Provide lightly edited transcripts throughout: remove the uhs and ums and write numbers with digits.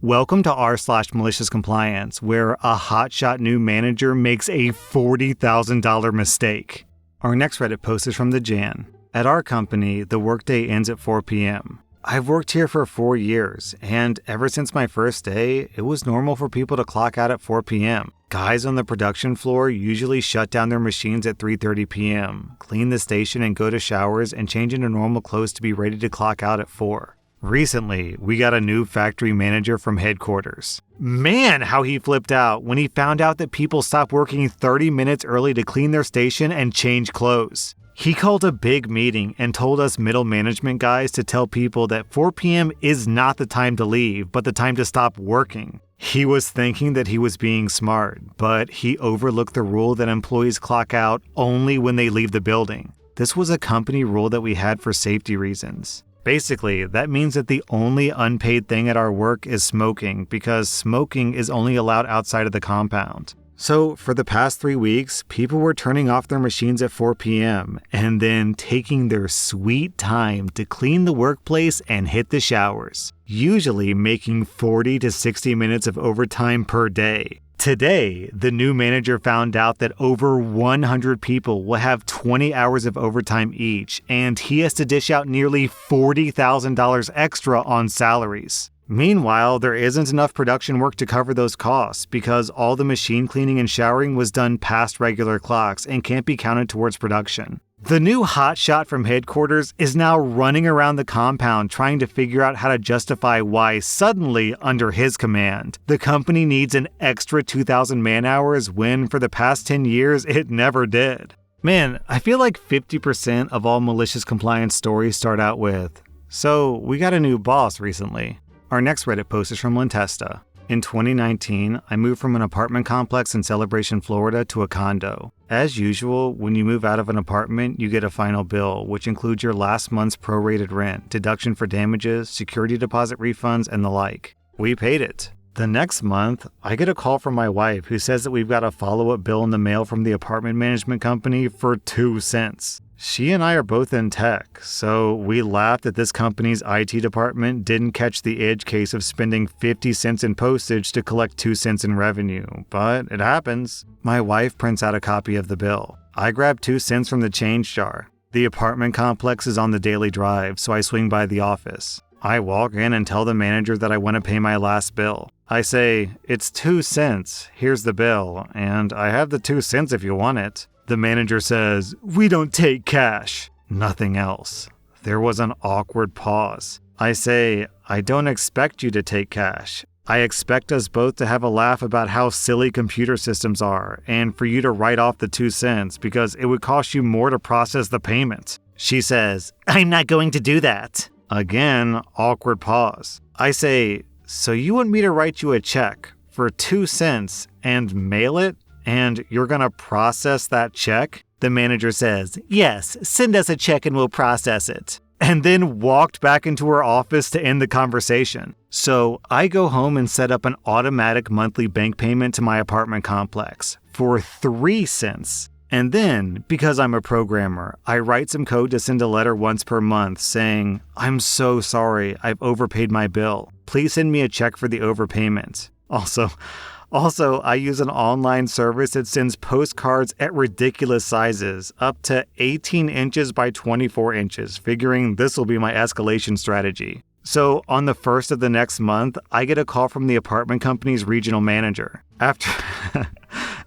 Welcome to rSlash Maliciouscompliance, where a hotshot new manager makes a $40,000 mistake. Our next Reddit post is from the Jan. At our company, the workday ends at 4 p.m. I've worked here for 4 years, and ever since my first day, it was normal for people to clock out at 4 p.m. Guys on the production floor usually shut down their machines at 3:30 p.m., clean the station and go to showers and change into normal clothes to be ready to clock out at 4. Recently, we got a new factory manager from headquarters. Man, how he flipped out when he found out that people stopped working 30 minutes early to clean their station and change clothes. He called a big meeting and told us middle management guys to tell people that 4 p.m. is not the time to leave, but the time to stop working. He was thinking that he was being smart, but he overlooked the rule that employees clock out only when they leave the building. This was a company rule that we had for safety reasons. Basically, that means that the only unpaid thing at our work is smoking, because smoking is only allowed outside of the compound. So, for the past 3 weeks, people were turning off their machines at 4 p.m. and then taking their sweet time to clean the workplace and hit the showers, usually making 40 to 60 minutes of overtime per day. Today, the new manager found out that over 100 people will have 20 hours of overtime each, and he has to dish out nearly $40,000 extra on salaries. Meanwhile, there isn't enough production work to cover those costs because all the machine cleaning and showering was done past regular clocks and can't be counted towards production. The new hotshot from headquarters is now running around the compound trying to figure out how to justify why suddenly, under his command, the company needs an extra 2,000 man-hours when for the past 10 years it never did. Man, I feel like 50% of all malicious compliance stories start out with, "So, we got a new boss recently." Our next Reddit post is from Lintesta. In 2019, I moved from an apartment complex in Celebration, Florida to a condo. As usual, when you move out of an apartment, you get a final bill, which includes your last month's prorated rent, deduction for damages, security deposit refunds, and the like. We paid it. The next month, I get a call from my wife who says that we've got a follow-up bill in the mail from the apartment management company for 2 cents. She and I are both in tech, so we laughed that this company's IT department didn't catch the edge case of spending 50 cents in postage to collect 2 cents in revenue, but it happens. My wife prints out a copy of the bill. I grab 2 cents from the change jar. The apartment complex is on the daily drive, so I swing by the office. I walk in and tell the manager that I want to pay my last bill. I say, "It's 2 cents, here's the bill, and I have the 2 cents if you want it." The manager says, "We don't take cash." Nothing else. There was an awkward pause. I say, "I don't expect you to take cash. I expect us both to have a laugh about how silly computer systems are, and for you to write off the 2 cents because it would cost you more to process the payment." She says, "I'm not going to do that." Again, awkward pause. I say, "So you want me to write you a check for 2 cents and mail it? And you're gonna process that check?" The manager says, "Yes, send us a check and we'll process it." And then walked back into her office to end the conversation. So I go home and set up an automatic monthly bank payment to my apartment complex for 3 cents. And then, because I'm a programmer, I write some code to send a letter once per month saying, "I'm so sorry, I've overpaid my bill. Please send me a check for the overpayment." Also, I use an online service that sends postcards at ridiculous sizes, up to 18 inches by 24 inches, figuring this will be my escalation strategy. So on the 1st of the next month, I get a call from the apartment company's regional manager.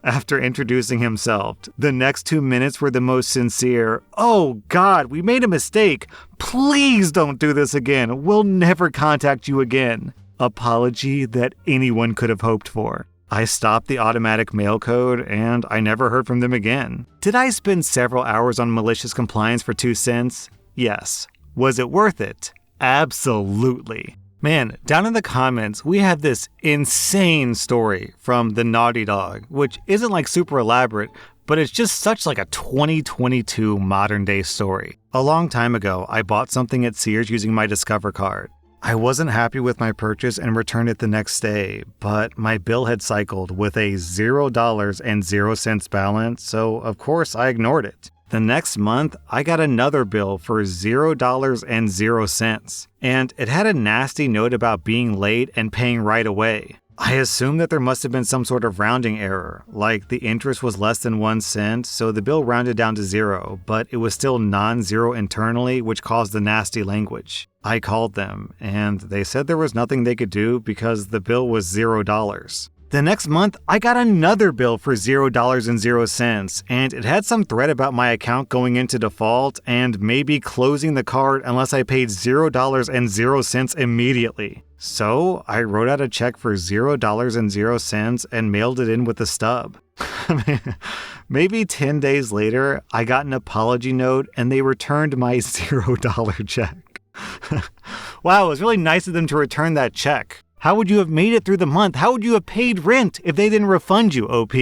After introducing himself, the next 2 minutes were the most sincere, "Oh God, we made a mistake. Please don't do this again. We'll never contact you again." Apology that anyone could have hoped for. I stopped the automatic mail code, and I never heard from them again. Did I spend several hours on malicious compliance for 2 cents? Yes. Was it worth it? Absolutely. Man, down in the comments, we had this insane story from the Naughty Dog, which isn't like super elaborate, but it's just such like a 2022 modern day story. A long time ago, I bought something at Sears using my Discover card. I wasn't happy with my purchase and returned it the next day, but my bill had cycled with a $0 and 0 cents balance, so of course I ignored it. The next month, I got another bill for $0.00, and it had a nasty note about being late and paying right away. I assumed that there must have been some sort of rounding error, like the interest was less than 1 cent, so the bill rounded down to 0, but it was still non-zero internally, which caused the nasty language. I called them, and they said there was nothing they could do because the bill was $0. The next month, I got another bill for $0.00, and it had some threat about my account going into default and maybe closing the card unless I paid $0.00 immediately. So I wrote out a check for $0.00 and mailed it in with a stub. Maybe 10 days later, I got an apology note and they returned my $0 check. Wow, it was really nice of them to return that check. How would you have made it through the month? How would you have paid rent if they didn't refund you, OP?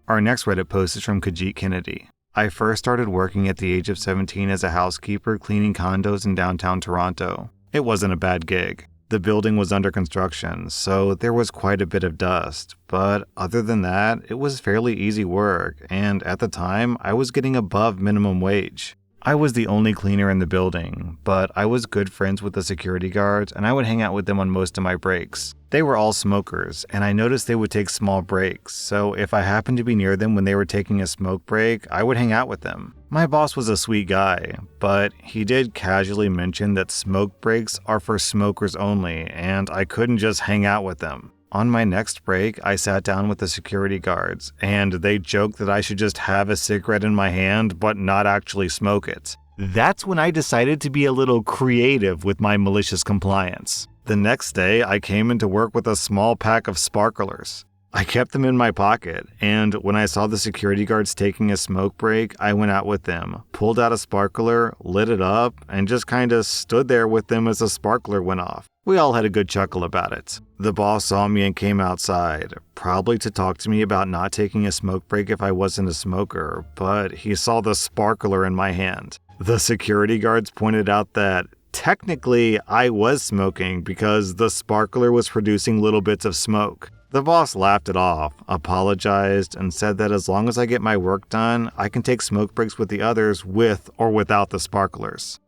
Our next Reddit post is from Kajit Kennedy. I first started working at the age of 17 as a housekeeper cleaning condos in downtown Toronto. It wasn't a bad gig. The building was under construction, so there was quite a bit of dust. But other than that, it was fairly easy work, and at the time, I was getting above minimum wage. I was the only cleaner in the building, but I was good friends with the security guards and I would hang out with them on most of my breaks. They were all smokers, and I noticed they would take small breaks, so if I happened to be near them when they were taking a smoke break, I would hang out with them. My boss was a sweet guy, but he did casually mention that smoke breaks are for smokers only, and I couldn't just hang out with them. On my next break, I sat down with the security guards, and they joked that I should just have a cigarette in my hand but not actually smoke it. That's when I decided to be a little creative with my malicious compliance. The next day, I came into work with a small pack of sparklers. I kept them in my pocket, and when I saw the security guards taking a smoke break, I went out with them, pulled out a sparkler, lit it up, and just kinda stood there with them as the sparkler went off. We all had a good chuckle about it. The boss saw me and came outside, probably to talk to me about not taking a smoke break if I wasn't a smoker, but he saw the sparkler in my hand. The security guards pointed out that technically I was smoking because the sparkler was producing little bits of smoke. The boss laughed it off, apologized, and said that as long as I get my work done, I can take smoke breaks with the others with or without the sparklers.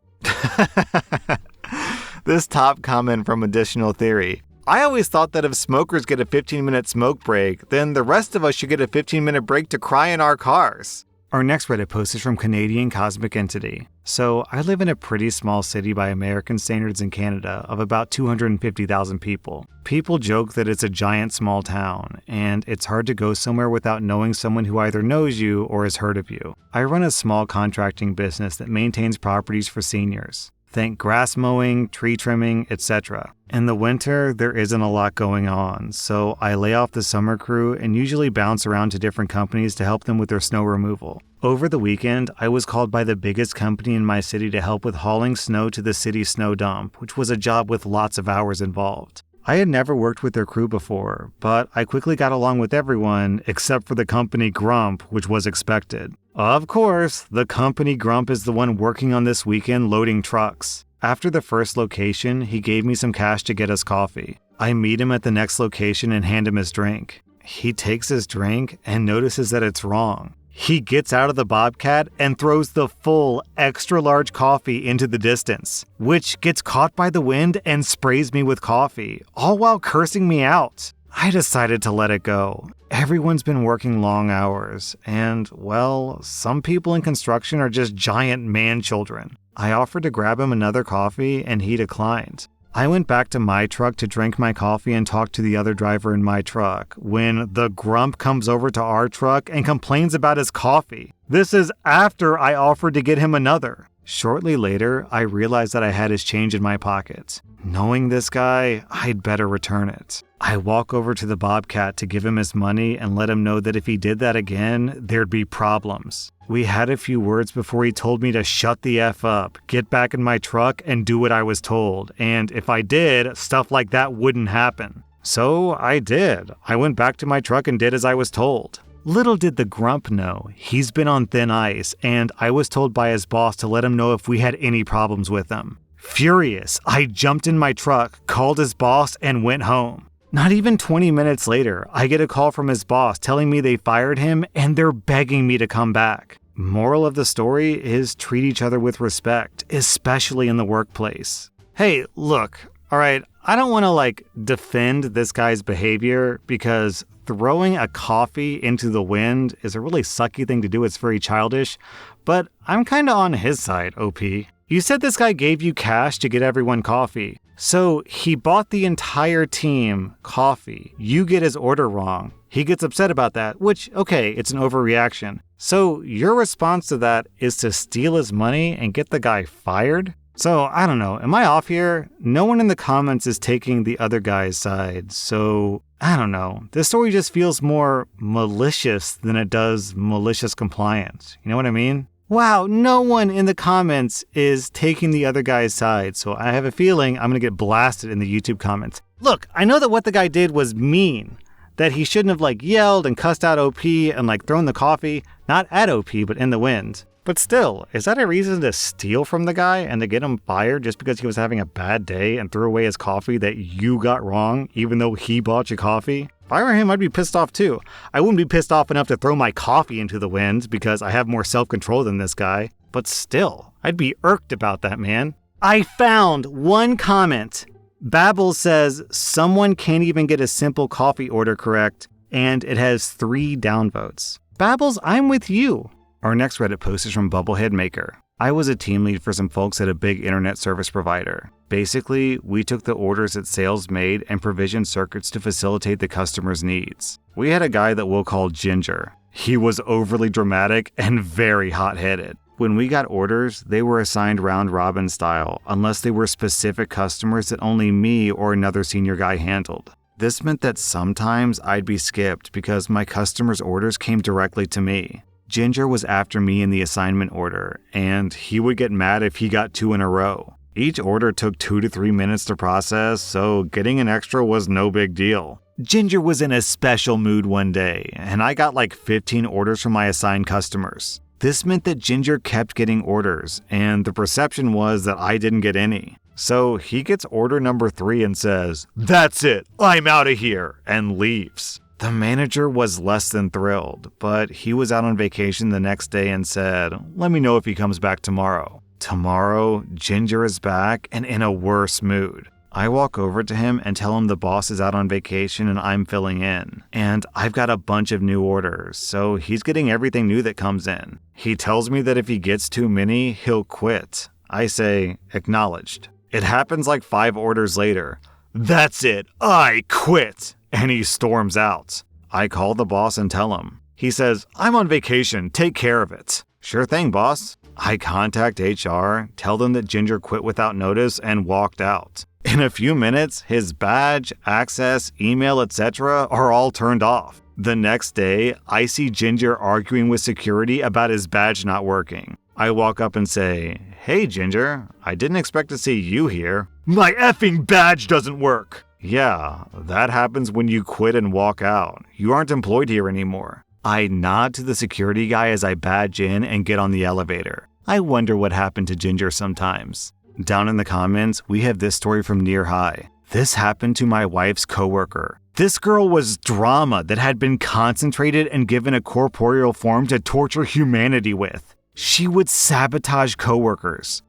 This top comment from Additional Theory. I always thought that if smokers get a 15-minute smoke break, then the rest of us should get a 15-minute break to cry in our cars. Our next Reddit post is from Canadian Cosmic Entity. So, I live in a pretty small city by American standards in Canada of about 250,000 people. People joke that it's a giant small town, and it's hard to go somewhere without knowing someone who either knows you or has heard of you. I run a small contracting business that maintains properties for seniors. Think grass mowing, tree trimming, etc. In the winter, there isn't a lot going on, so I lay off the summer crew and usually bounce around to different companies to help them with their snow removal. Over the weekend, I was called by the biggest company in my city to help with hauling snow to the city snow dump, which was a job with lots of hours involved. I had never worked with their crew before, but I quickly got along with everyone except for the company grump, which was expected. Of course, the company grump is the one working on this weekend loading trucks. After the first location, he gave me some cash to get us coffee. I meet him at the next location and hand him his drink. He takes his drink and notices that it's wrong. He gets out of the Bobcat and throws the full extra large coffee into the distance, which gets caught by the wind and sprays me with coffee, all while cursing me out. I decided to let it go. Everyone's been working long hours, and, well, some people in construction are just giant man-children. I offered to grab him another coffee, and he declined. I went back to my truck to drink my coffee and talk to the other driver in my truck when the grump comes over to our truck and complains about his coffee. This is after I offered to get him another. Shortly later, I realized that I had his change in my pocket. Knowing this guy, I'd better return it. I walk over to the Bobcat to give him his money and let him know that if he did that again, there'd be problems. We had a few words before he told me to shut the F up, get back in my truck, and do what I was told. And if I did, stuff like that wouldn't happen. So I did. I went back to my truck and did as I was told. Little did the grump know, he's been on thin ice, and I was told by his boss to let him know if we had any problems with him. Furious, I jumped in my truck, called his boss, and went home. Not even 20 minutes later, I get a call from his boss telling me they fired him and they're begging me to come back. Moral of the story is treat each other with respect, especially in the workplace. Hey, look, all right, I don't want to defend this guy's behavior because throwing a coffee into the wind is a really sucky thing to do. It's very childish, but I'm kind of on his side, OP. You said this guy gave you cash to get everyone coffee. So he bought the entire team coffee. You get his order wrong. He gets upset about that, which, okay, it's an overreaction. So your response to that is to steal his money and get the guy fired? So, I don't know, am I off here? No one in the comments is taking the other guy's side, so I don't know. This story just feels more malicious than it does malicious compliance. You know what I mean? Wow, no one in the comments is taking the other guy's side, so I have a feeling I'm going to get blasted in the YouTube comments. Look, I know that what the guy did was mean, that he shouldn't have yelled and cussed out OP and thrown the coffee, not at OP, but in the wind. But still, is that a reason to steal from the guy and to get him fired just because he was having a bad day and threw away his coffee that you got wrong, even though he bought you coffee? If I were him, I'd be pissed off too. I wouldn't be pissed off enough to throw my coffee into the wind because I have more self-control than this guy. But still, I'd be irked about that, man. I found one comment. Babel says someone can't even get a simple coffee order correct, and it has 3 downvotes. Babels, I'm with you. Our next Reddit post is from Bubblehead Maker. I was a team lead for some folks at a big internet service provider. Basically, we took the orders that sales made and provisioned circuits to facilitate the customer's needs. We had a guy that we'll call Ginger. He was overly dramatic and very hot-headed. When we got orders, they were assigned round-robin style, unless they were specific customers that only me or another senior guy handled. This meant that sometimes I'd be skipped because my customers' orders came directly to me. Ginger was after me in the assignment order, and he would get mad if he got 2 in a row. Each order took 2 to 3 minutes to process, so getting an extra was no big deal. Ginger was in a special mood one day, and I got 15 orders from my assigned customers. This meant that Ginger kept getting orders, and the perception was that I didn't get any. So he gets order number 3 and says, "That's it, I'm out of here," and leaves. The manager was less than thrilled, but he was out on vacation the next day and said, "Let me know if he comes back tomorrow." Tomorrow, Ginger is back and in a worse mood. I walk over to him and tell him the boss is out on vacation and I'm filling in. And I've got a bunch of new orders, so he's getting everything new that comes in. He tells me that if he gets too many, he'll quit. I say, acknowledged. It happens 5 orders later. "That's it, I quit!" And he storms out. I call the boss and tell him. He says, "I'm on vacation, take care of it." "Sure thing, boss." I contact HR, tell them that Ginger quit without notice and walked out. In a few minutes, his badge, access, email, etc. are all turned off. The next day, I see Ginger arguing with security about his badge not working. I walk up and say, "Hey Ginger, I didn't expect to see you here." "My effing badge doesn't work." "Yeah, that happens when you quit and walk out. You aren't employed here anymore." I nod to the security guy as I badge in and get on the elevator. I wonder what happened to Ginger sometimes. Down in the comments, we have this story from Near High. This happened to my wife's coworker. This girl was drama that had been concentrated and given a corporeal form to torture humanity with. She would sabotage coworkers.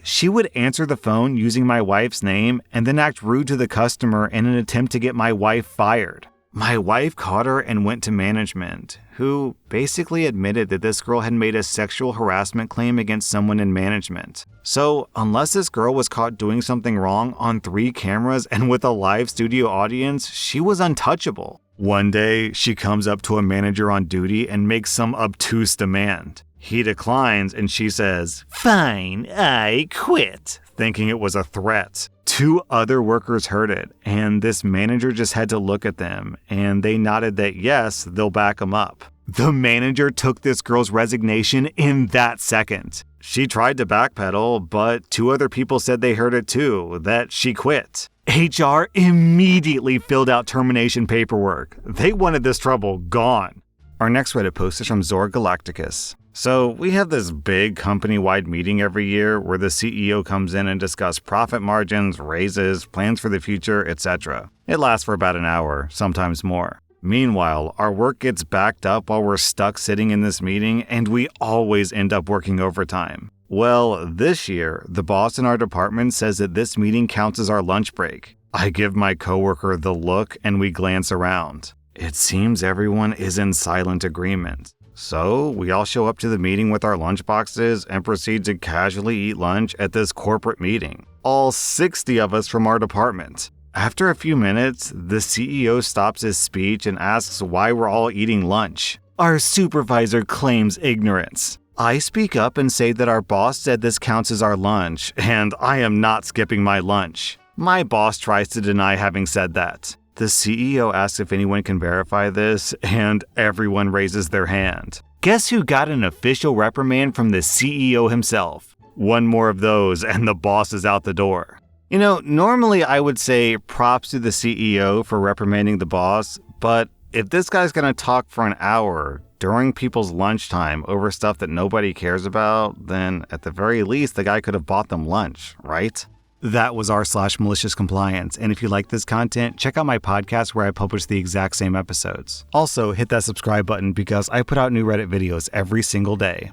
She would answer the phone using my wife's name and then act rude to the customer in an attempt to get my wife fired. My wife caught her and went to management, who basically admitted that this girl had made a sexual harassment claim against someone in management. So, unless this girl was caught doing something wrong on 3 cameras and with a live studio audience, she was untouchable. One day, she comes up to a manager on duty and makes some obtuse demand. He declines and she says, "Fine, I quit," thinking it was a threat. 2 other workers heard it, and this manager just had to look at them, and they nodded that yes, they'll back him up. The manager took this girl's resignation in that second. She tried to backpedal, but 2 other people said they heard it too, that she quit. HR immediately filled out termination paperwork. They wanted this trouble gone. Our next Reddit post is from Zor Galacticus. So we have this big company-wide meeting every year where the CEO comes in and discusses profit margins, raises, plans for the future, etc. It lasts for about an hour, sometimes more. Meanwhile, our work gets backed up while we're stuck sitting in this meeting, and we always end up working overtime. Well, this year, the boss in our department says that this meeting counts as our lunch break. I give my coworker the look and we glance around. It seems everyone is in silent agreement. So, we all show up to the meeting with our lunchboxes and proceed to casually eat lunch at this corporate meeting. All 60 of us from our department. After a few minutes, the CEO stops his speech and asks why we're all eating lunch. Our supervisor claims ignorance. I speak up and say that our boss said this counts as our lunch, and I am not skipping my lunch. My boss tries to deny having said that. The CEO asks if anyone can verify this, and everyone raises their hand. Guess who got an official reprimand from the CEO himself? One more of those, and the boss is out the door. You know, normally I would say props to the CEO for reprimanding the boss, but if this guy's gonna talk for an hour during people's lunchtime over stuff that nobody cares about, then at the very least, the guy could have bought them lunch, right? That was r/Maliciouscompliance, and if you like this content, check out my podcast where I publish the exact same episodes. Also, hit that subscribe button because I put out new Reddit videos every single day.